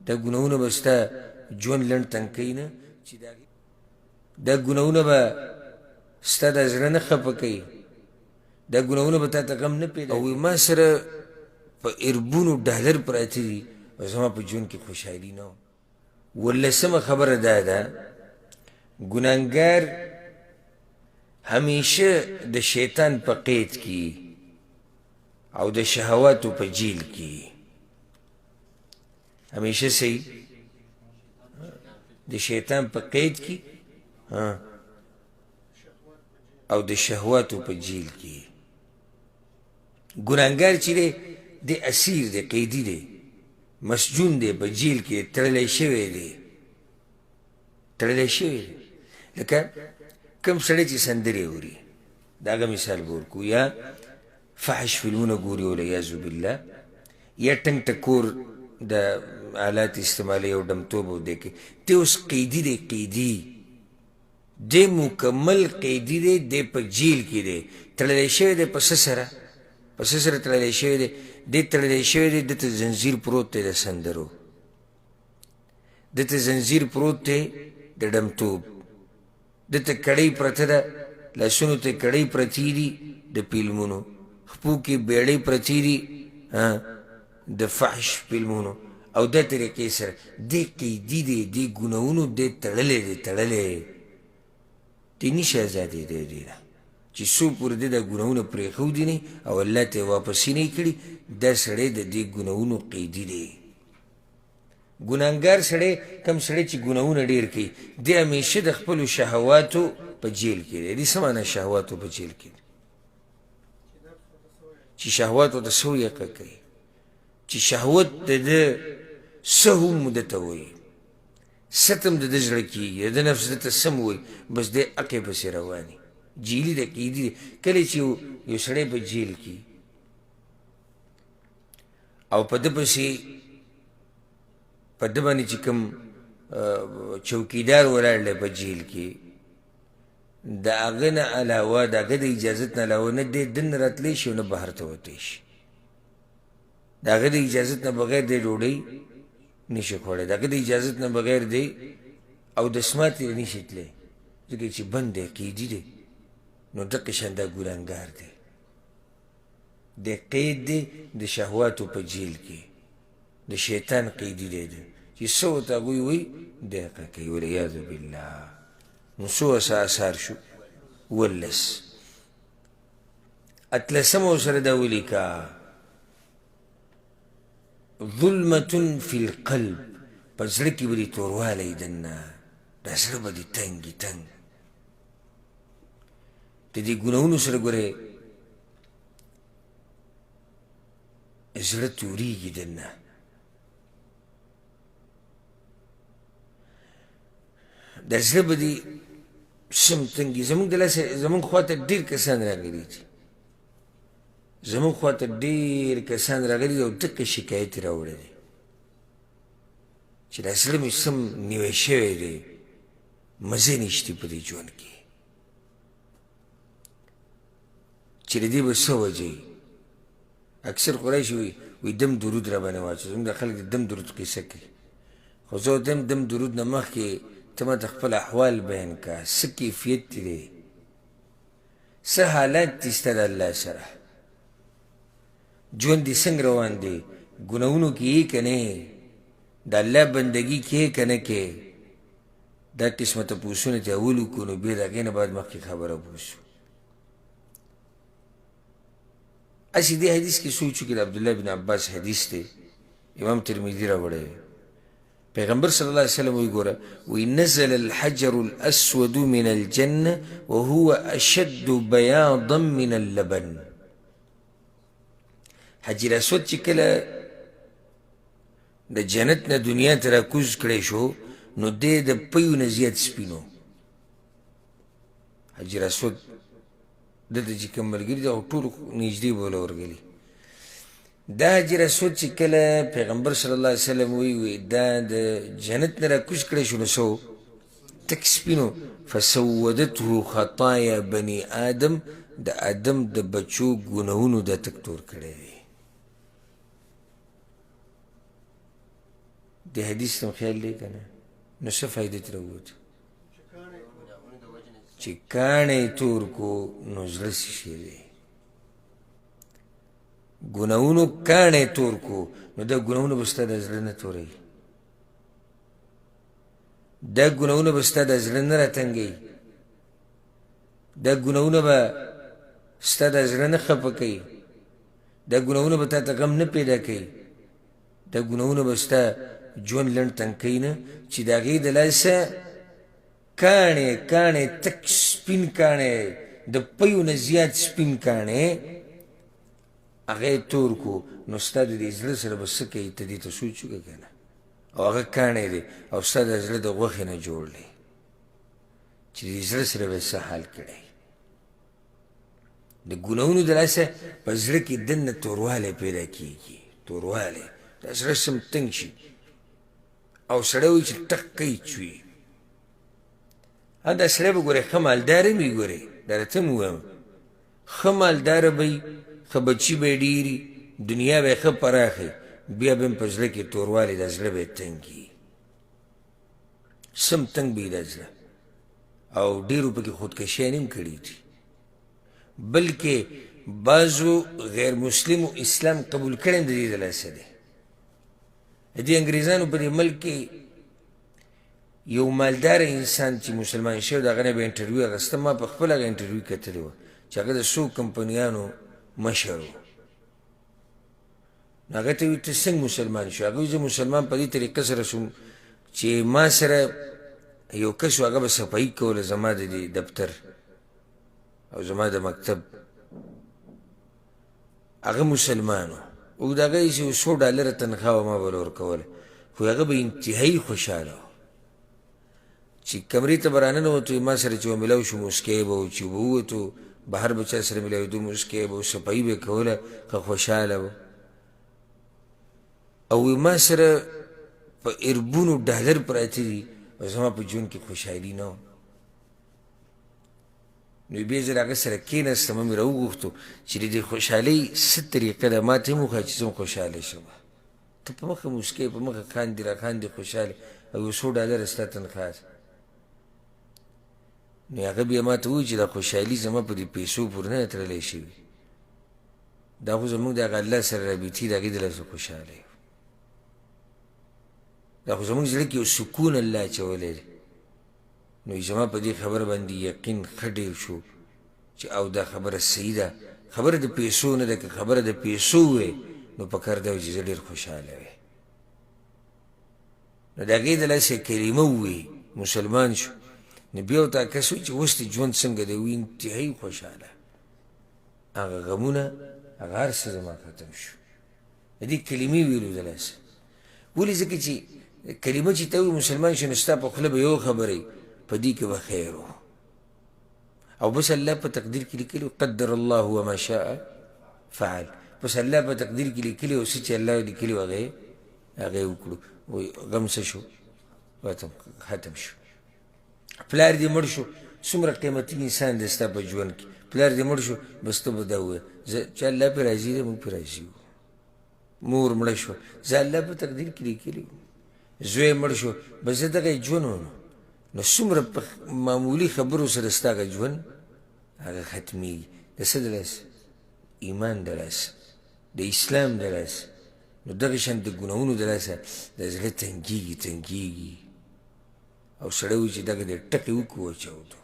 دا ګناهونه به ستا ژوند لنډ تنګ کوي نه چې دا ګناهونه به ستا دا زړه نه خفه کوي دا ګناهونه به تا ته غم نه پیدا او ما سره په اربونو ډالر پراته دي او زما په ژوند کې خوشحالي نه وه ولسمه خبره دا ده ګناهګار همیشه د شیطان په قید کې او د شهواتو په جیل کې همیشه صحیح د شیطان په قید کې او د شهواتو په جیل کې ګناهګار چې دی د اسیر دی قیدي دی مسجون دی په جیل کې تړلی شوی دی تړلی شوی دی لکه کوم سړی چې سندرې اوري د هغه مثال به ورکو یا فحش فلمونه ګوري والعیاذ بالله یا ټنګ ټکور د آلات استعمالوي او ډمتوب او دی کې دی اوس قیدي دی قیدي دی مکمل قیدي دی دی په جیل کې دی تړلی شوی دی په څه سره په څه سره تړلی شوی دی دی تړلی شوی دی دته زنځیر پروت دی د سندرو دته زنځیر پروت دی د ډمتوب دته کړۍ پرته ده لاسونو ته کړۍ پرتې دي د فلمونو خپو کې بیړۍ پرتې دي د فحش فلمونو او دا طریقې سره دی قیدي دی دی ګناهونو دی تړلی دی تړلی دی نشي ازادېدی دی نه چې څو پورې دی دا ګناهونه پرېښودي نه او الله ته یې واپسې نه کړي دا سړی د دې ګناهونو قیدي دی ګناهګار سړی کوم سړی چې ګناهونه ډېر کوي دی همیشه د خپلو شهواتو په جیل کې دی دې څه معنی شهواتو په جیل کې دی چې شهوات ورته څه یقه کوي چې شهوت د ده څه هم دته وایي ستم د ده زړه کېږي د ده نفس دته سم وایي بس دی عقې پسې رواني جیلي ده قیدي دی کله چې یو سړی په جیل کې او په ده پسې په ده باندې چې کوم چوکیدار ولاړ دی په جیل کې د هغه نه علاوه د هغه د اجازت نه علاوه نه دی دننه راتلی شي او نه بهر ته وتی شي د هغه د اجازت نه بغیر دی ډوډۍ نشي خوړی د هغه د اجازت نه بغیر دی او دسمات یې نشي تلی ځکه چې بند دی قیدي دی نو دقې شان دا ګناهګار دی د قید دی د شهواتو په جیل کې د شیطان قیدي دی چې څه ورته هغوی وایي دی هغه کوي والعیاذ بالله نو څو اثار شو 18 اتلسمه ورسره دا ولیکه ظلمة فی القلب په زړه کې به دې توروالی دننه دا زړه به دې تنګي تنګ د دې ګناهونو سره ګورې زړه تورېږي دننه دا زړه به دې سم تنګي زموږ د لاسه زموږ خواته ډېر کسان راغلي دي زموږ خواته ډېر کسان راغلي دي او دقې شکایت یې راوړی دی چې دا زړه مې سم نیوی شوی دی مزه نشته په دې ژوند کې چې د دې به څه وجه وي اکثر قریشي وایي دم درود را باندې واچوه زموږ د خلک د دم درود قصه کوي خو زه دم درود نه مخکې ته ماته خپل احوال بیان که څه کیفیت دی څه حالات دي ستا د الله سره ژوند دې څنګه روان دی ګناهونو کې یې که نه د الله بندګي کې که نه کې دا قسمه تپوسونه چې اول وکړو نو بیا د هغې نه بعد مخکې خبره پوسو اسی دې حدیث کې سوچو کې د عبدالله بن عباس حدیث دی امام ترمذي راوړی پیغمبر صلی الله علیه وسلم وی ګوره وی نزل الحجر الاسود من الجنه وهو اشد بياضا من اللبن حجر اسود چې کله د جنت نه دنیا ته راکوز کړی شو نو دی د پیو نه زیات سپینو حجر اسود دلته چې کوم ملګري دي او ټولو نږدې بوله ورغلي دا حجر اسود چې کله پیغمبر صلی الله علیه وسلم وی دا د جنت نه راکوز کړی شو نو څه تک سپینو فسودته خطایا بني آدم د آدم د بچو ګناهونو دا تک تور کړی دی د حدیث تم خیال دی که نه؟ نو څه فایده ترې ووته چې کاڼی تور کو نو زړه څه شی دی ګناهونو کاڼی تور کو نو دا ګناهونه به ستا د زړه نه توروي دا ګناهونه به ستا د زړه نه راتنګوي دا ګناهونه به ستا د زړه نه خفه کوي دا ګناهونه به تا ته غم نه پیدا کوي دا ګناهونه به ستا ژوند لنډ تنګ کوي نه چې د هغې د لاسه کاڼې کاڼې تک سپین کاڼې د پیو نه زیات سپین کاڼې هغه یې تور کو نو ستا د دې زړه سره به څه کوي ته دې ته سوچ وکړه که نه او هغه کاڼی دی او ستا د زړه د غوښې نه جوړ دی چې د زړه سره به څه حال کړی د ګناهونو د لاسه په زړه کې دننه توروالی پیدا کېږي توروالی دا زړه سم تنګ شي او سړی وایي چې ټک کوي چوي دا سړی به ګورې ښه مالداره هم وي ګورې دا راته هم ووایم ښه مالداره به وي ښه بچي به یې ډېري دنیا به یې ښه پراخه بیا به هم په زړه کې توروالی دا زړه به یې تنګ کي سم تنګ به وي دا زړه او ډېرو پکې خودکشیانې هم کړي دي بلکې بعضو غیر مسلمو اسلام قبول کړی هم د دې د لاسه دی د دې انګریزانو په دې ملک کې یو مالداره انسان چې مسلمان شوی د هغه نه به انټرویو اخیسته ما په خپله هغه انټرویو کتلې وه چې هغه د څو کمپنیانو مشر و نو هغه ته وي ته څنګه مسلمان شو هغه وایي زه مسلمان په دې طریقه سره شوم چې ما سره یو کس و هغه به صفایي کوله زما د دې دفتر او زما د مکتب هغه مسلمان و او د هغه یې $100 تنخواه ما به له ورکوله خو هغه به انتهایي خوشحاله و چې کمرې ته به راننوتو ما سره چې به میلاو شو موسکی به و چې به ووتو بهر به چا سره میلاوېدو موسکی به و صفایي به یې کوله ښه خوشحاله و او ما سره په اربونو ډالر پراته دي او زما په ژوند کې خوشحالي نه و نو بیا زه د هغه سره کېناستم مې راوغوښتو چې د دې خوشحالۍ څه طریقه ده ما ته یې هم وښایه چې زه هم خوشحاله شم ته په مخه موسکی په مخه خاندې را خاندې خوشحاله او یو $100 ستا تنخواه ده نو هغه بیا ما ته ووایي چې دا خوشحالي زما په دې پیسو پورې نه ده تړلی شوي دا خو زموږ د هغه الله سره رابطې د هغې د لاسه خوشحاله یو دا خو زموږ زړه کې یو سکون الله اچولی دی نو زما په دې خبره باندې یقین ښه ډېر شو چې او دا خبره صحیح ده خبره د پیسو نه ده که خبره د پیسو وې نو پکار ده چې زه ډېر خوشحاله وې نو د هغې د لاسه کلمه ووایي مسلمان شو نو بیا ورته کس وایي چې اوس دې ژوند څنګه دی وایي انتهایي خوشحاله هغه غمونه هغه هر څه زما ختم شو د دې کلمې ویلو د لاسه ولې ځکه چې کلمه چې ته وایي مسلمان شو نو ستا په خوله به یو خبره په دې کې به خیر و او بس الله په تقدیر کې لیکلي قدر الله وما شاء فعل بس الله په تقدیر کې لیکلي او څه چې الله لیکلي و هغه یې وکړو وایي غم څه شو ختم شو پلار دې مړ شو څومره قیمتي انسان دی ستا په ژوند کې پلار دې مړ شو بس ته به دا ووایه زه چې الله پې راضي دی موږ پې راضي وو مور مړه شوه زه الله په تقدیر کې لیکلي وو زوی مړ شو بس زه دغه یې ژوند ونه نو څومره په معمولي خبرو سره ستا هغه ژوند هغه ختمېږي د څه د لاسه ایمان د لاسه د اسلام د لاسه نو دغه شان د ګناهونو د لاسه د زړه تنګېږي او سړی وایي چې دغه د ټکې وکړو واچوو